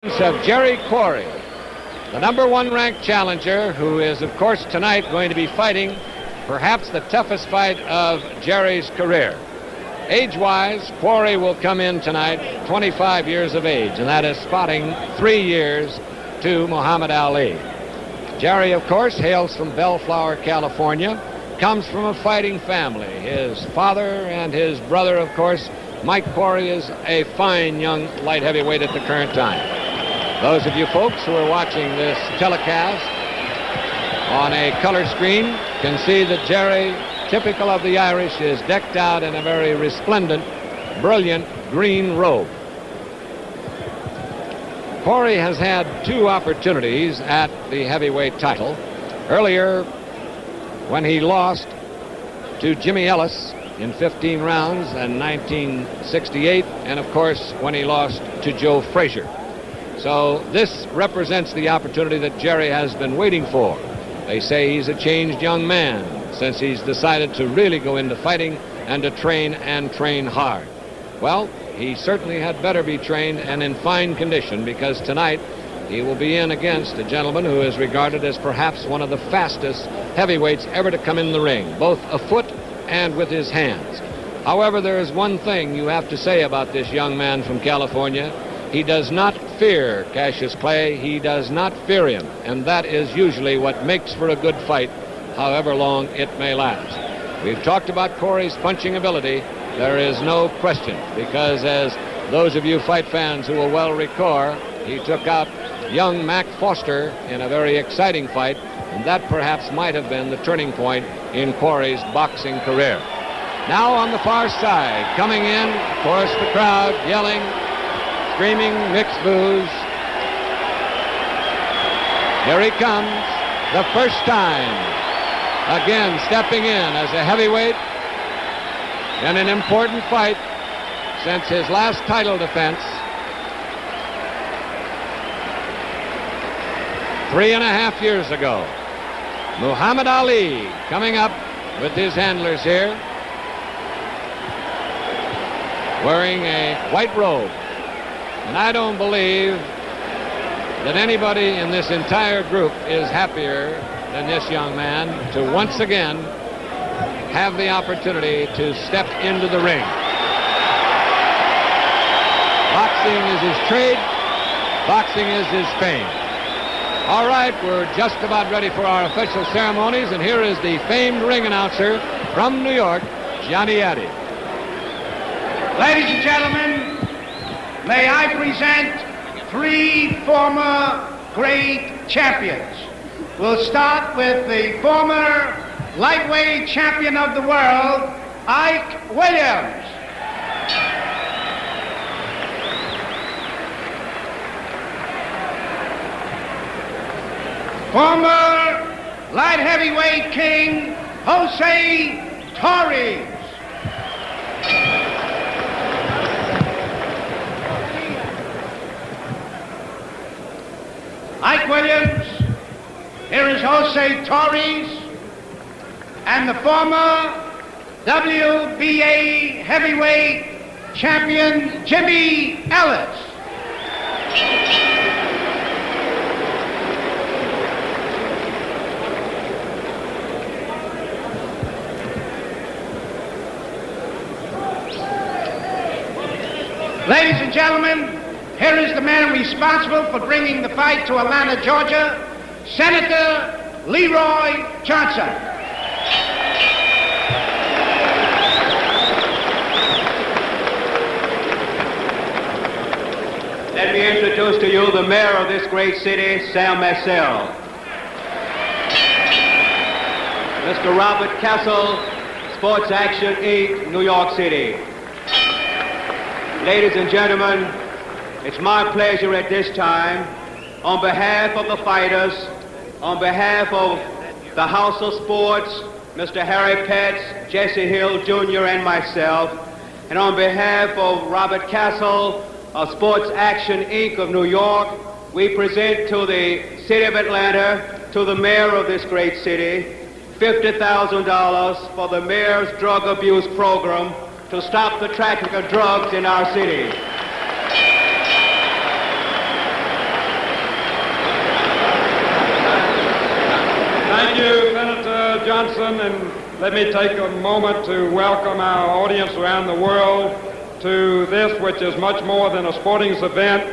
Of Jerry Quarry, the #1 ranked challenger, who is, of course, tonight going to be fighting perhaps the toughest fight of Jerry's career. Age-wise, Quarry will come in tonight 25 years of age, and that is spotting 3 years to Muhammad Ali. Jerry, of course, hails from Bellflower, California, comes from a fighting family. His father and his brother, of course, Mike Quarry, is a fine young light heavyweight at the current time. Those of you folks who are watching this telecast on a color screen can see that Jerry, typical of the Irish, is decked out in a very resplendent, brilliant green robe. Quarry has had 2 opportunities at the heavyweight title. Earlier, when he lost to Jimmy Ellis in 15 rounds in 1968, and of course when he lost to Joe Frazier. So this represents the opportunity that Jerry has been waiting for. They say he's a changed young man since he's decided to really go into fighting and to train and train hard. Well, he certainly had better be trained and in fine condition, because tonight he will be in against a gentleman who is regarded as perhaps one of the fastest heavyweights ever to come in the ring, both afoot and with his hands. However, there is one thing you have to say about this young man from California. He does not fear Cassius Clay. He does not fear him, and that is usually what makes for a good fight, however long it may last. We've talked about Quarry's punching ability. There is no question, because as those of you fight fans who will well recall, he took out young Mac Foster in a very exciting fight, and that perhaps might have been the turning point in Quarry's boxing career. Now on the far side, coming in, of course, the crowd yelling, screaming, mixed boos. Here he comes, the first time, again stepping in as a heavyweight in an important fight since his last title defense 3.5 years ago. Muhammad Ali coming up with his handlers here, wearing a white robe. And I don't believe that anybody in this entire group is happier than this young man to once again have the opportunity to step into the ring. Boxing is his trade. Boxing is his fame. All right, we're just about ready for our official ceremonies, and here is the famed ring announcer from New York, Johnny Addy. Ladies and gentlemen, may I present 3 former great champions. We'll start with the former lightweight champion of the world, Ike Williams. Former light heavyweight king, Jose Torres. Ike Williams, here is Jose Torres, and the former WBA heavyweight champion, Jimmy Ellis. Ladies and gentlemen, here is the man responsible for bringing the fight to Atlanta, Georgia, Senator Leroy Johnson. Let me introduce to you the mayor of this great city, Sam Marcel. Mr. Robert Castle, Sports Action Inc., New York City. Ladies and gentlemen, it's my pleasure at this time, on behalf of the fighters, on behalf of the House of Sports, Mr. Harry Petts, Jesse Hill Jr. and myself, and on behalf of Robert Castle of Sports Action Inc. of New York, we present to the city of Atlanta, to the mayor of this great city, $50,000 for the mayor's drug abuse program to stop the traffic of drugs in our city. Johnson, and let me take a moment to welcome our audience around the world to this, which is much more than a sporting event.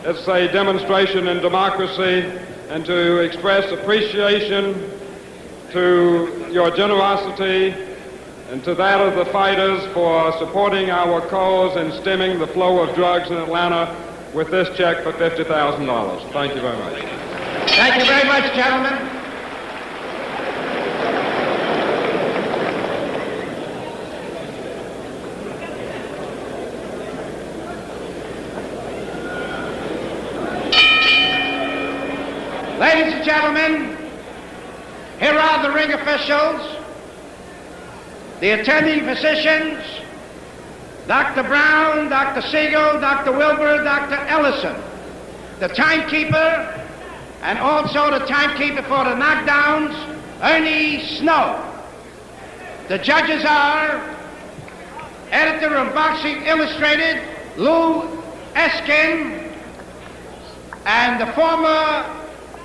It's a demonstration in democracy, and to express appreciation to your generosity and to that of the fighters for supporting our cause in stemming the flow of drugs in Atlanta with this check for $50,000. Thank you very much. Thank you very much, gentlemen. Ladies and gentlemen, here are the ring officials, the attending physicians, Dr. Brown, Dr. Siegel, Dr. Wilbur, Dr. Ellison, the timekeeper, and also the timekeeper for the knockdowns, Ernie Snow. The judges are editor of Boxing Illustrated, Lew Eskin, and the former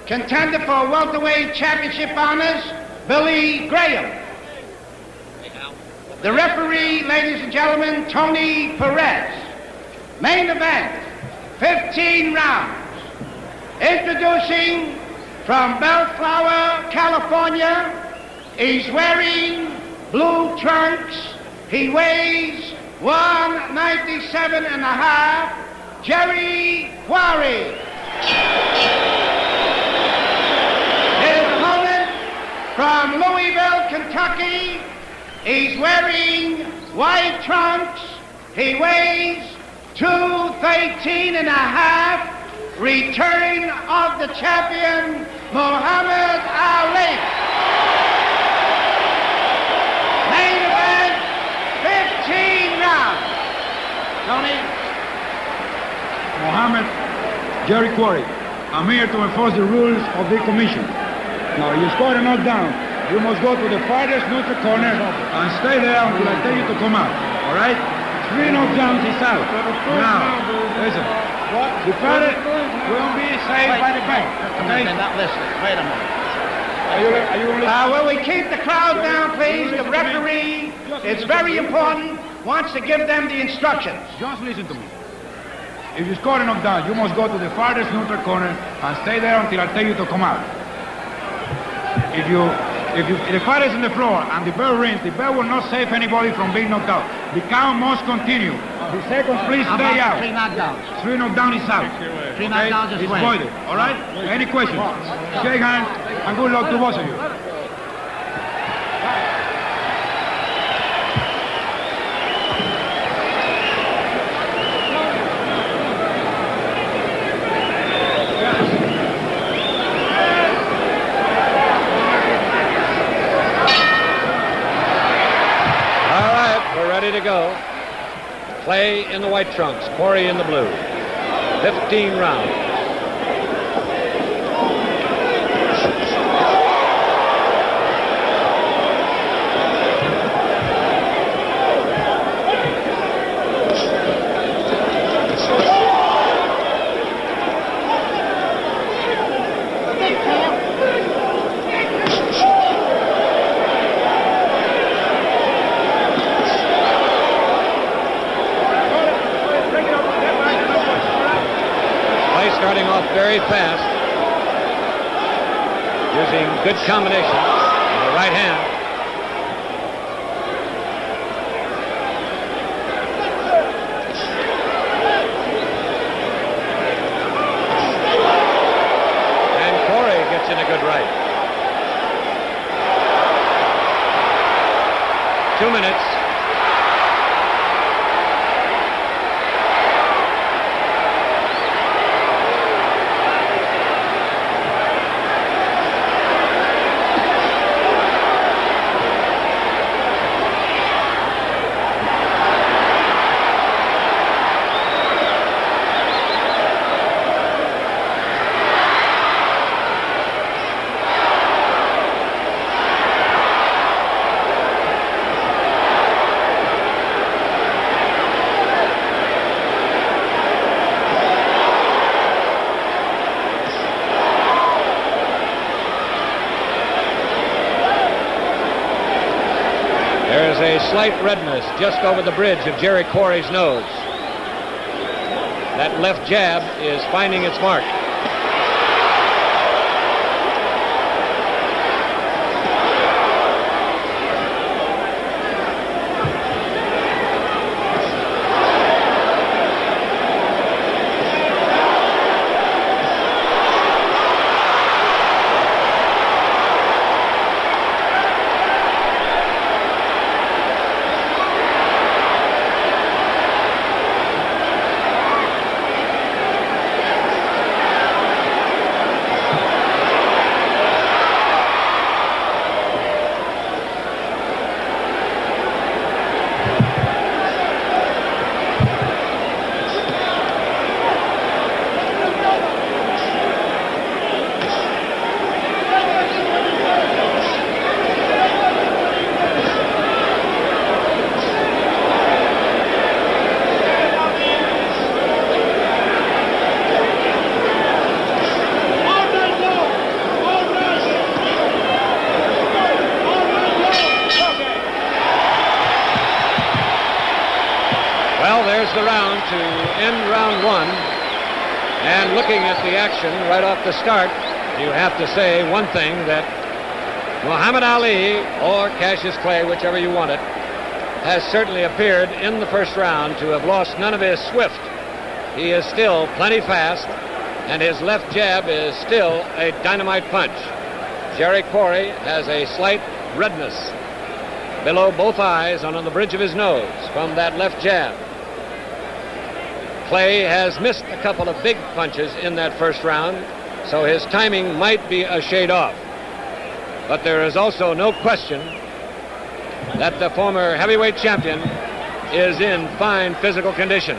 contender for welterweight championship honors, Billy Graham. The referee, ladies and gentlemen, Tony Perez. Main event, 15 rounds. Introducing from Bellflower, California, he's wearing blue trunks. He weighs 197 and a half, Jerry Quarry. His opponent from Louisville, Kentucky, he's wearing white trunks. He weighs 213 and a half, return of the champion, Muhammad Ali. Main event, 15 rounds. Tony? Muhammad, Jerry Quarry. I'm here to enforce the rules of the commission. Now, you score a knockdown. You must go to the farthest neutral corner and stay there until I tell you to come out. All right? 3 knockdowns is out. Now, listen. The farthest will be saved by the bank. Okay? They're not listening. Wait a minute. Are you going to Will we keep the crowd down, please? The referee, it's very important, wants to give them the instructions. Just listen to me. If you score a knockdown, you must go to the farthest neutral corner and stay there until I tell you to come out. If the fight is on the floor and the bell rings, the bell will not save anybody from being knocked out. The count must continue. The seconds, please stay out. 3 knockdowns. 3 knockdown is out. 3 knockdowns is It's win. voided. All right? Any questions? Shake hands and good luck to both of you. Ready to go. Clay in the white trunks, Quarry in the blue. 15 rounds. Starting off very fast, using good combination with the right hand. And Quarry gets in a good right. 2 minutes. a slight redness just over the bridge of Jerry Quarry's nose. That left jab is finding its mark. The round to end round one, and looking at the action right off the start, you have to say one thing, that Muhammad Ali or Cassius Clay, whichever you want it, has certainly appeared in the first round to have lost none of his swift. He is still plenty fast, and his left jab is still a dynamite punch. Jerry Quarry has a slight redness below both eyes and on the bridge of his nose from that left jab. Clay has missed a couple of big punches in that first round, so his timing might be a shade off. But there is also no question that the former heavyweight champion is in fine physical condition.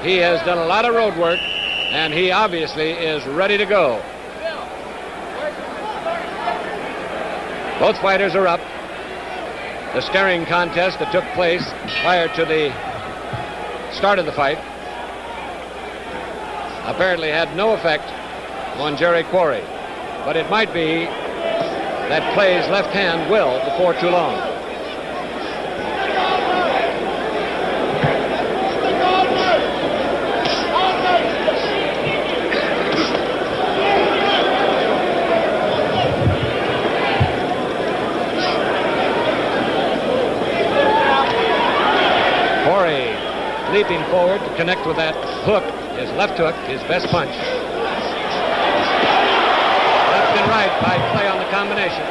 He has done a lot of road work, and he obviously is ready to go. Both fighters are up. The staring contest that took place prior to the start of the fight apparently had no effect on Jerry Quarry, but it might be that Clay's left hand will before too long. Quarry leaping forward to connect with that hook. His left hook, his best punch. Left and right by Clay on the combination.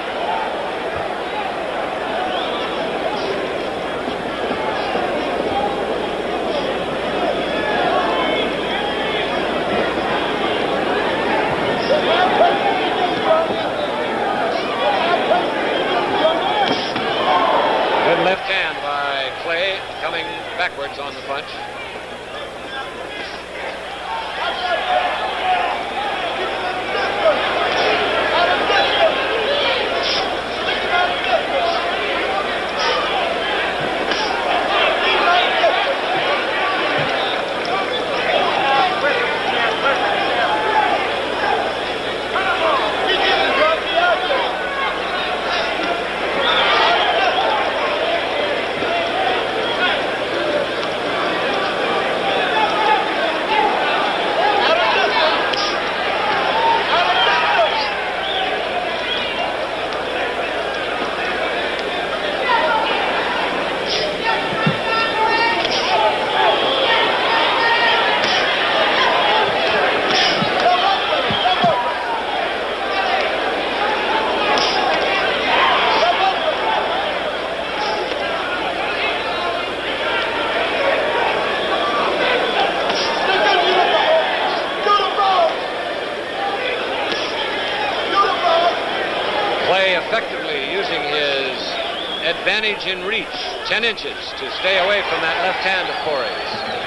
Good left hand by Clay, coming backwards on the punch. Effectively using his advantage in reach, 10 inches, to stay away from that left hand of Quarry's.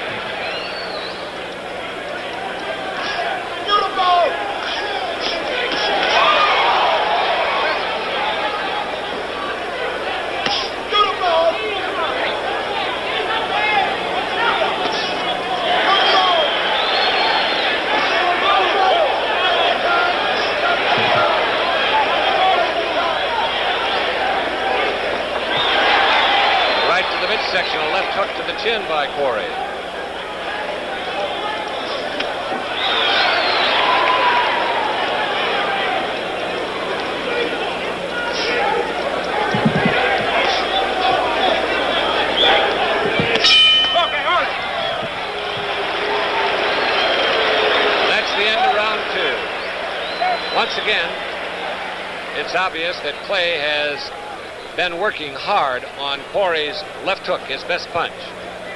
hook to the chin by Quarry. That's the end of round 2. Once again, it's obvious that Clay has been working hard on Quarry's left hook, his best punch.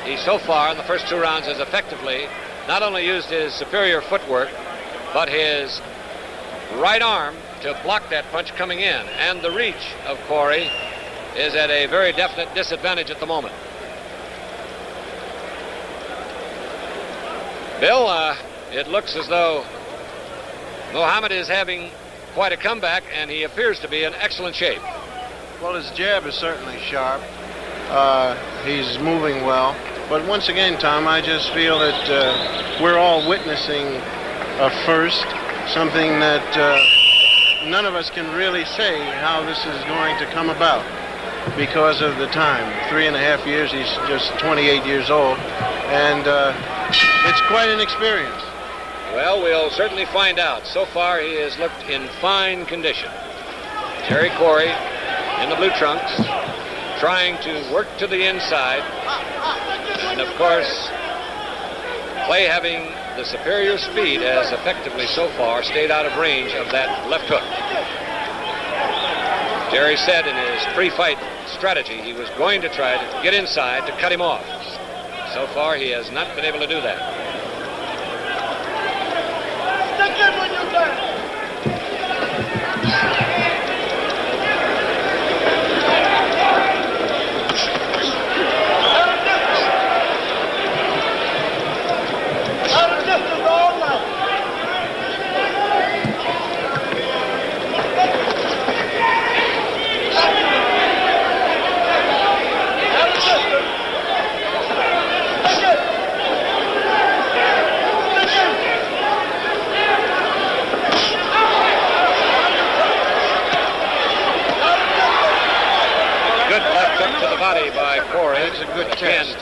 He so far in the first 2 rounds has effectively not only used his superior footwork, but his right arm to block that punch coming in. And the reach of Quarry is at a very definite disadvantage at the moment. Bill, it looks as though Muhammad is having quite a comeback, and he appears to be in excellent shape. Well, his jab is certainly sharp. He's moving well. But once again, Tom, I just feel that we're all witnessing a first, something that none of us can really say how this is going to come about because of the time. 3.5 years, he's just 28 years old, and it's quite an experience. Well, we'll certainly find out. So far, he has looked in fine condition. Jerry Quarry in the blue trunks, trying to work to the inside. And, of course, Clay, having the superior speed, has effectively so far stayed out of range of that left hook. Jerry said in his pre-fight strategy he was going to try to get inside to cut him off. So far, he has not been able to do that. By Quarry. It's a good test.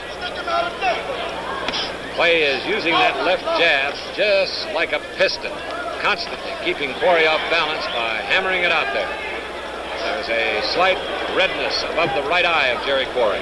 Clay is using that left jab just like a piston, constantly keeping Quarry off balance by hammering it out there. There's a slight redness above the right eye of Jerry Quarry.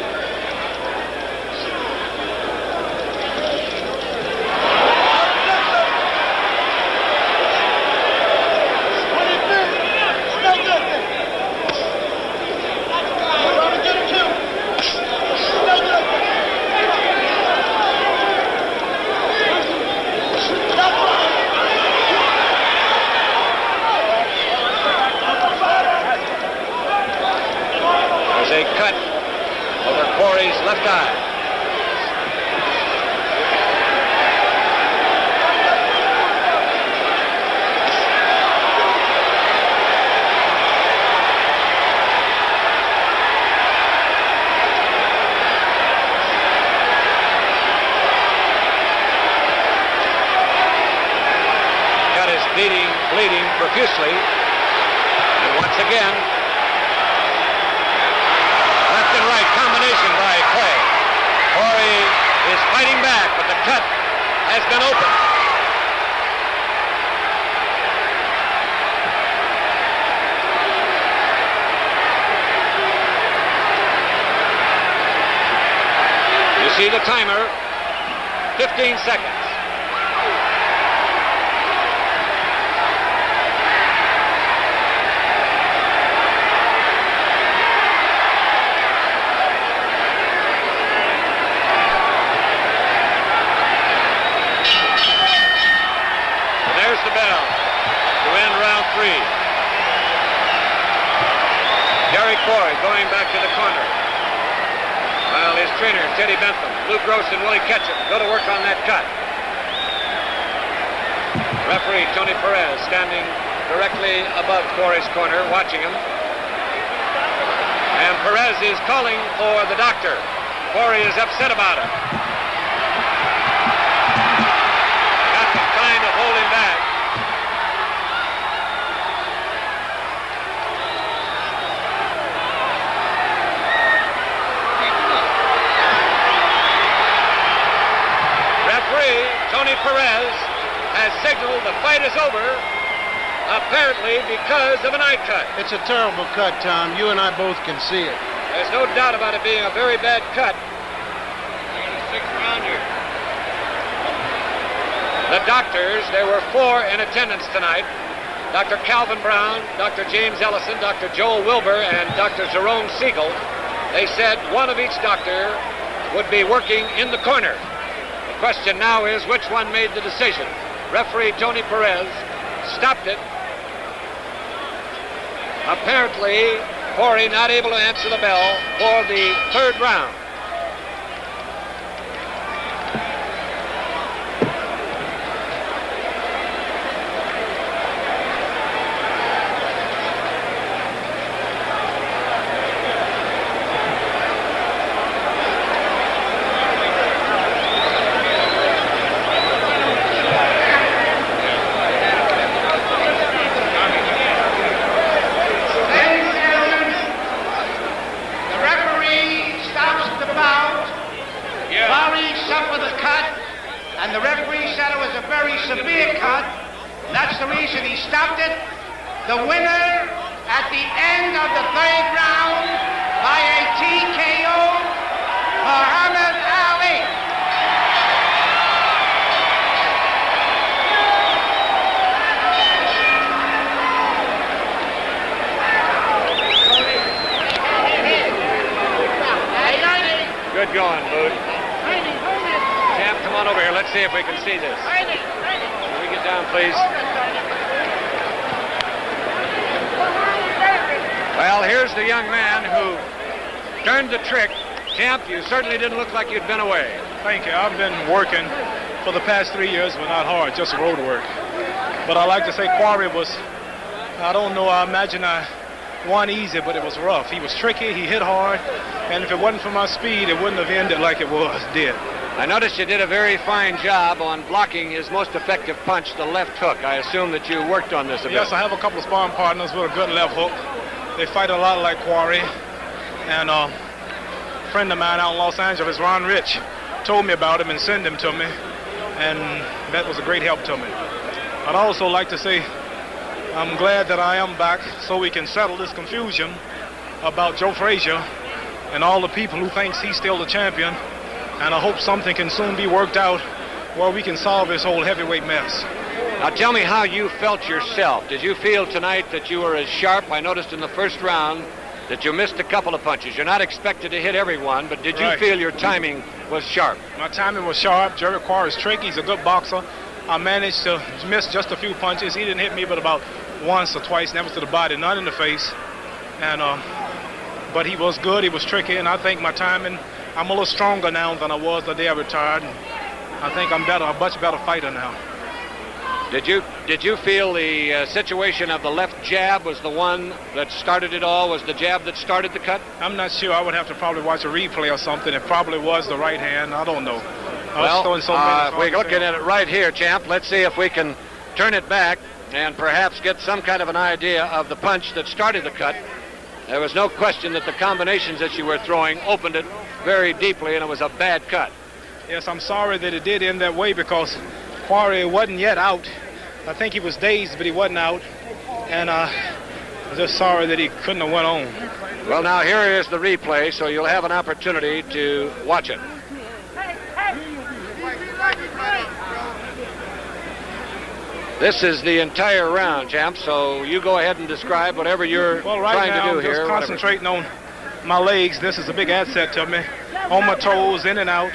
A cut over Quarry's left eye. Cut is bleeding profusely. And once again, right combination by Clay. Quarry is fighting back, but the cut has been opened. You see the timer, 15 seconds. Jerry Quarry going back to the corner. While his trainer, Teddy Bentham, Lou Gross, and Willie Ketchum go to work on that cut. Referee Tony Perez standing directly above Quarry's corner, watching him. And Perez is calling for the doctor. Quarry is upset about it. Got to kind of hold him back. the fight is over, apparently because of an eye cut. It's a terrible cut, Tom. You and I both can see it. There's no doubt about it being a very bad cut. I got a 6th rounder. The doctors, there were 4 in attendance tonight. Dr. Calvin Brown, Dr. James Ellison, Dr. Joel Wilbur, and Dr. Jerome Siegel. They said one of each doctor would be working in the corner. The question now is which one made the decision. Referee Tony Perez stopped it. Apparently, Quarry not able to answer the bell for the 3rd round. And the referee said it was a very severe cut. That's the reason he stopped it. The winner at the end of the 3rd round by a TKO, Muhammad Ali. Good going, Booth. Champ, come on over here. Let's see if we can see this. Can we get down, please? Well, here's the young man who turned the trick. Champ, you certainly didn't look like you'd been away. Thank you. I've been working for the past 3 years, but not hard, just road work. But I like to say Quarry was, I don't know, I imagine I won easy, but it was rough. He was tricky, he hit hard, and if it wasn't for my speed, it wouldn't have ended like it did. I noticed you did a very fine job on blocking his most effective punch, the left hook. I assume that you worked on this a bit. Yes, I have a couple of sparring partners with a good left hook. They fight a lot like Quarry. And a friend of mine out in Los Angeles, Ron Rich, told me about him and sent him to me. And that was a great help to me. I'd also like to say I'm glad that I am back so we can settle this confusion about Joe Frazier and all the people who thinks he's still the champion. And I hope something can soon be worked out where we can solve this whole heavyweight mess. Now tell me how you felt yourself. Did you feel tonight that you were as sharp? I noticed in the 1st round that you missed a couple of punches. You're not expected to hit everyone, but did you feel your timing was sharp? My timing was sharp. Jerry Quarry is tricky. He's a good boxer. I managed to miss just a few punches. He didn't hit me but about once or twice, and that was to the body, not in the face. And but he was good. He was tricky, and I think my timing, I'm a little stronger now than I was the day I retired. I think I'm better, a much better fighter now. Did you feel the situation of the left jab was the one that started it all? Was the jab that started the cut? I'm not sure. I would have to probably watch a replay or something. It probably was the right hand. I don't know. Well, we're looking at it right here, champ. Let's see if we can turn it back and perhaps get some kind of an idea of the punch that started the cut. There was no question that the combinations that you were throwing opened it very deeply, and it was a bad cut. Yes, I'm sorry that it did end that way because Quarry wasn't yet out. I think he was dazed, but he wasn't out. And I'm just sorry that he couldn't have went on. Well, now here is the replay, so you'll have an opportunity to watch it. This is the entire round, champ, so you go ahead and describe whatever you're trying to do here. Well, right now, I'm just concentrating on my legs. This is a big asset to me. On my toes, in and out.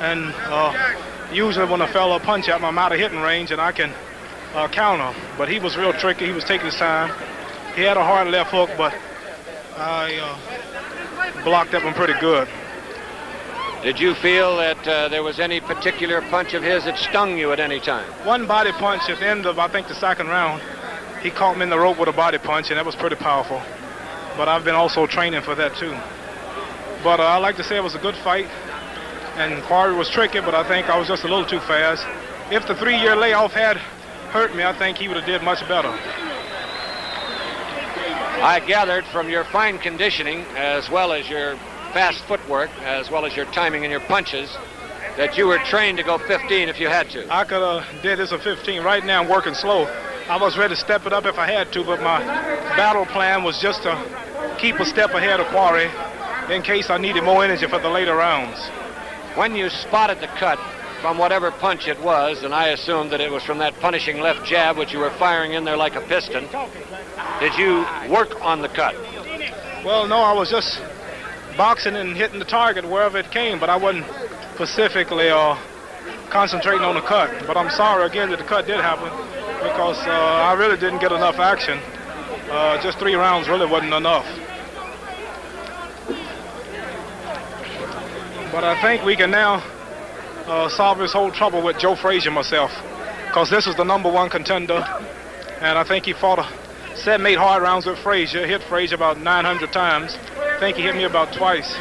And usually when a fella punch out, I'm out of hitting range, and I can counter. But he was real tricky. He was taking his time. He had a hard left hook, but I blocked that one pretty good. Did you feel that there was any particular punch of his that stung you at any time? One body punch at the end of, I think, the 2nd round. He caught me in the rope with a body punch, and that was pretty powerful. But I've been also training for that, too. But I like to say it was a good fight. And Quarry was tricky, but I think I was just a little too fast. If the 3-year layoff had hurt me, I think he would have did much better. I gathered from your fine conditioning, as well as your fast footwork, as well as your timing and your punches, that you were trained to go 15 if you had to. I could have did this at 15. Right now I'm working slow. I was ready to step it up if I had to, but my battle plan was just to keep a step ahead of Quarry in case I needed more energy for the later rounds. When you spotted the cut from whatever punch it was, and I assumed that it was from that punishing left jab which you were firing in there like a piston, did you work on the cut? Well, no, I was just boxing and hitting the target wherever it came, but I wasn't specifically concentrating on the cut. But I'm sorry again that the cut did happen because I really didn't get enough action. Just 3 rounds really wasn't enough. But I think we can now solve this whole trouble with Joe Frazier myself, because this is the #1 contender, and I think he fought 7, 8 hard rounds with Frazier, hit Frazier about 900 times. I think he hit me about twice.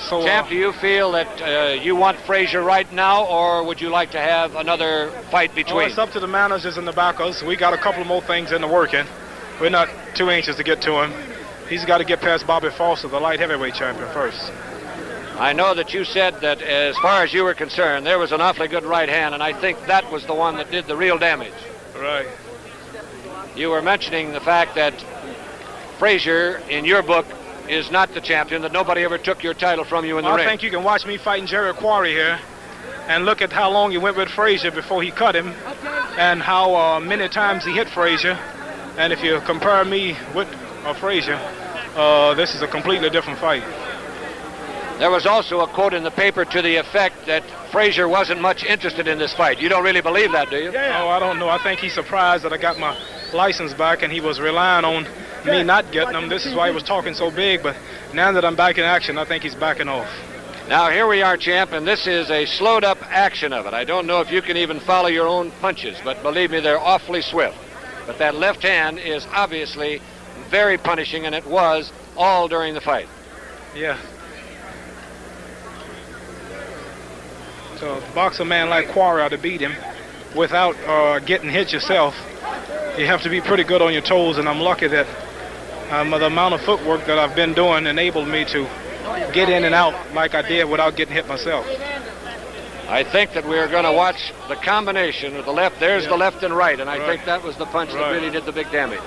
So, Champ, do you feel that you want Frazier right now, or would you like to have another fight between? It's up to the managers and the backers. We got a couple more things in the working. We're not too anxious to get to him. He's got to get past Bobby Foster, the light heavyweight champion, first. I know that you said that as far as you were concerned, there was an awfully good right hand, and I think that was the one that did the real damage. Right. You were mentioning the fact that Frazier, in your book, is not the champion, that nobody ever took your title from you in the ring. I think you can watch me fighting Jerry Quarry here and look at how long he went with Frazier before he cut him and how many times he hit Frazier. And if you compare me with Frazier, this is a completely different fight. There was also a quote in the paper to the effect that Frazier wasn't much interested in this fight. You don't really believe that, do you? Oh, I don't know. I think he's surprised that I got my license back, and he was relying on me not getting them. This is why he was talking so big, but now that I'm back in action, I think he's backing off. Now, here we are, champ, and this is a slowed-up action of it. I don't know if you can even follow your own punches, but believe me, they're awfully swift. But that left hand is obviously very punishing, and it was all during the fight. Yeah. To box a man like Quarry to beat him without getting hit yourself, you have to be pretty good on your toes, and I'm lucky that the amount of footwork that I've been doing enabled me to get in and out like I did without getting hit myself. I think that we're going to watch the combination of the left. There's the left and right, and I think that was the punch that really did the big damage.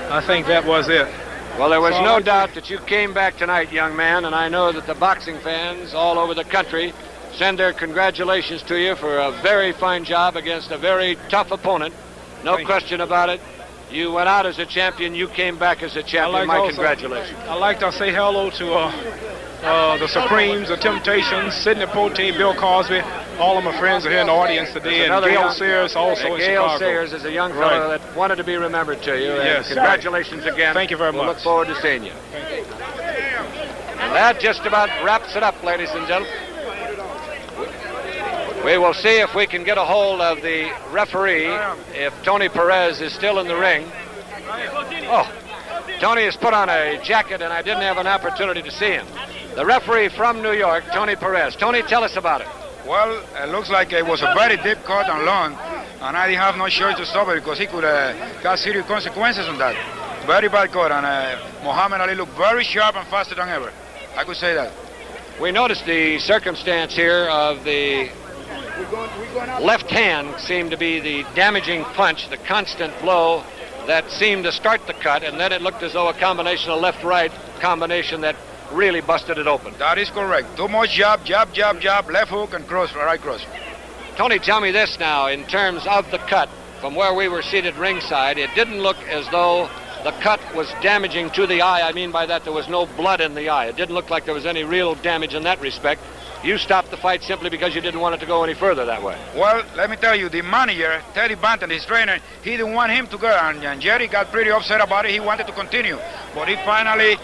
I think that was it. Well, there was no doubt that you came back tonight, young man, and I know that the boxing fans all over the country send their congratulations to you for a very fine job against a very tough opponent. No question about it. You went out as a champion. You came back as a champion. My congratulations. I'd like to say hello to the Supremes, the Temptations, Sidney Poteet, Bill Cosby. All of my friends are here in the audience today. And Gail Sayers also in Chicago. Gail Sayers is a young fellow that wanted to be remembered to you. Yes. Congratulations again. Thank you very much. We'll look forward to seeing you. And that just about wraps it up, ladies and gentlemen. We will see if we can get a hold of the referee, if Tony Perez is still in the ring. Oh, Tony has put on a jacket, and I didn't have an opportunity to see him. The referee from New York, Tony Perez. Tony, tell us about it. Well, it looks like it was a very deep cut and long, and I didn't have no choice to stop it because he could have serious consequences on that. Very bad cut, and Muhammad Ali looked very sharp and faster than ever. I could say that. We noticed the circumstance here of the left hand seemed to be the damaging punch, the constant blow that seemed to start the cut, and then it looked as though a combination of left-right combination that really busted it open. That is correct. Too much jab, jab, jab, jab, left hook and cross, right cross. Tony, tell me this now, in terms of the cut, from where we were seated ringside, it didn't look as though the cut was damaging to the eye. I mean by that there was no blood in the eye. It didn't look like there was any real damage in that respect. You stopped the fight simply because you didn't want it to go any further that way. Well, let me tell you, the manager, Teddy Banton, his trainer, he didn't want him to go, and Jerry got pretty upset about it. He wanted to continue, but he finally,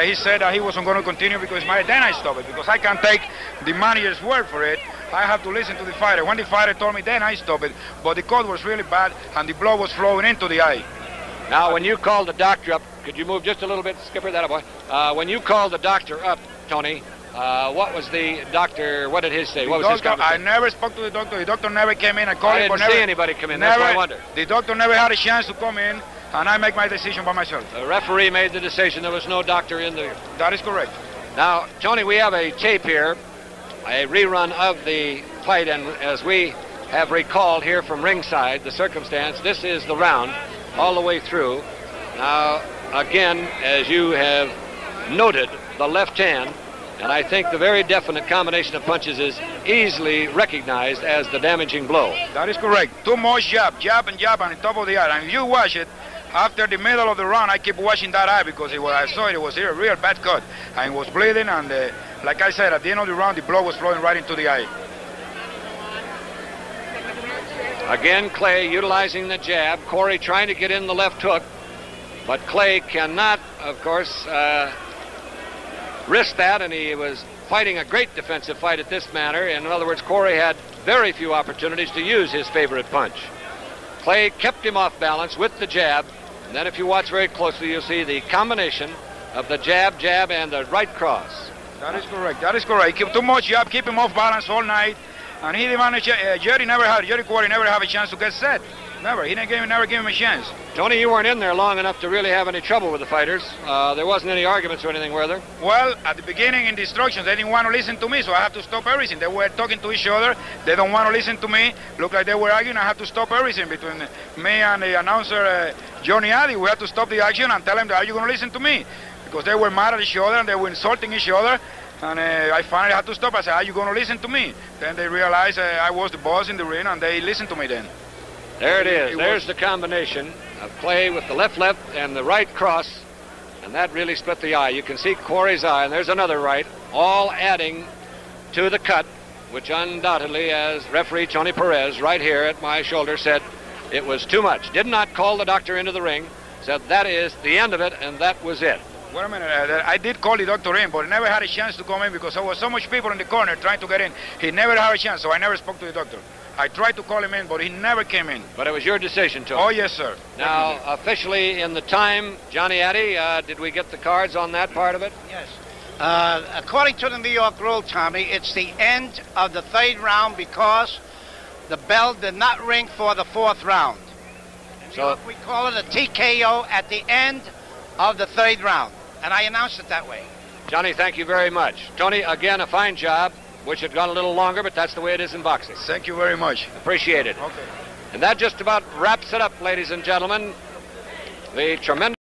he said that he wasn't going to continue because then I stopped it, because I can't take the manager's word for it. I have to listen to the fighter. When the fighter told me, then I stopped it, but the cut was really bad, and the blood was flowing into the eye. Now, when you called the doctor up, could you move just a little bit, Skipper, that boy? When you called the doctor up, Tony, what was the doctor, what did he say? What was his conversation? I never spoke to the doctor. The doctor never came in. I called him. I didn't see anybody come in. That's why I wondered. The doctor never had a chance to come in, and I make my decision by myself. The referee made the decision. There was no doctor in there. That is correct. Now, Tony, we have a tape here, a rerun of the fight, and as we have recalled here from ringside, the circumstance, this is the round all the way through. Now, again, as you have noted, the left hand, and I think the very definite combination of punches is easily recognized as the damaging blow. That is correct. Too much jab, jab and jab on the top of the eye. And if you watch it, after the middle of the round, I keep watching that eye because I saw it was a real bad cut. And it was bleeding, and like I said, at the end of the round, the blood was flowing right into the eye. Again, Clay utilizing the jab. Quarry trying to get in the left hook, but Clay cannot, of course, risk that, and he was fighting a great defensive fight at this manner. In other words, Quarry had very few opportunities to use his favorite punch. Clay kept him off balance with the jab, and then if you watch very closely, you'll see the combination of the jab, jab, and the right cross. That is correct. That is correct. Keep too much jab, keep him off balance all night, and he demanded. Jerry Quarry never have a chance to get set. Never. He never gave him a chance. Tony, you weren't in there long enough to really have any trouble with the fighters. There wasn't any arguments or anything, were there? Well, at the beginning in the instructions, they didn't want to listen to me, so I have to stop everything. They were talking to each other. They don't want to listen to me. Looked like they were arguing. I have to stop everything between me and the announcer, Johnny Addy. We had to stop the action and tell them, are you going to listen to me? Because they were mad at each other and they were insulting each other. And I finally had to stop. I said, are you going to listen to me? Then they realized I was the boss in the ring, and they listened to me then. There it is. There's the combination of Clay with the left and the right cross, and that really split the eye. You can see Quarry's eye, and there's another right, all adding to the cut, which undoubtedly, as referee Tony Perez right here at my shoulder said, it was too much. Did not call the doctor into the ring, said that is the end of it, and that was it. Wait a minute, I did call the doctor in, but he never had a chance to come in because there was so much people in the corner trying to get in. He never had a chance, so I never spoke to the doctor. I tried to call him in, but he never came in. But it was your decision, Tony. Oh, yes, sir. Now, officially in the time, Johnny Addy, did we get the cards on that part of it? Yes. According to the New York rule, Tommy, it's the end of the third round because the bell did not ring for the fourth round. In New York, we call it a TKO at the end of the third round. And I announced it that way. Johnny, thank you very much. Tony, again, a fine job. Wish it had gone a little longer, but that's the way it is in boxing. Thank you very much. Appreciate it. Okay. And that just about wraps it up, ladies and gentlemen. The tremendous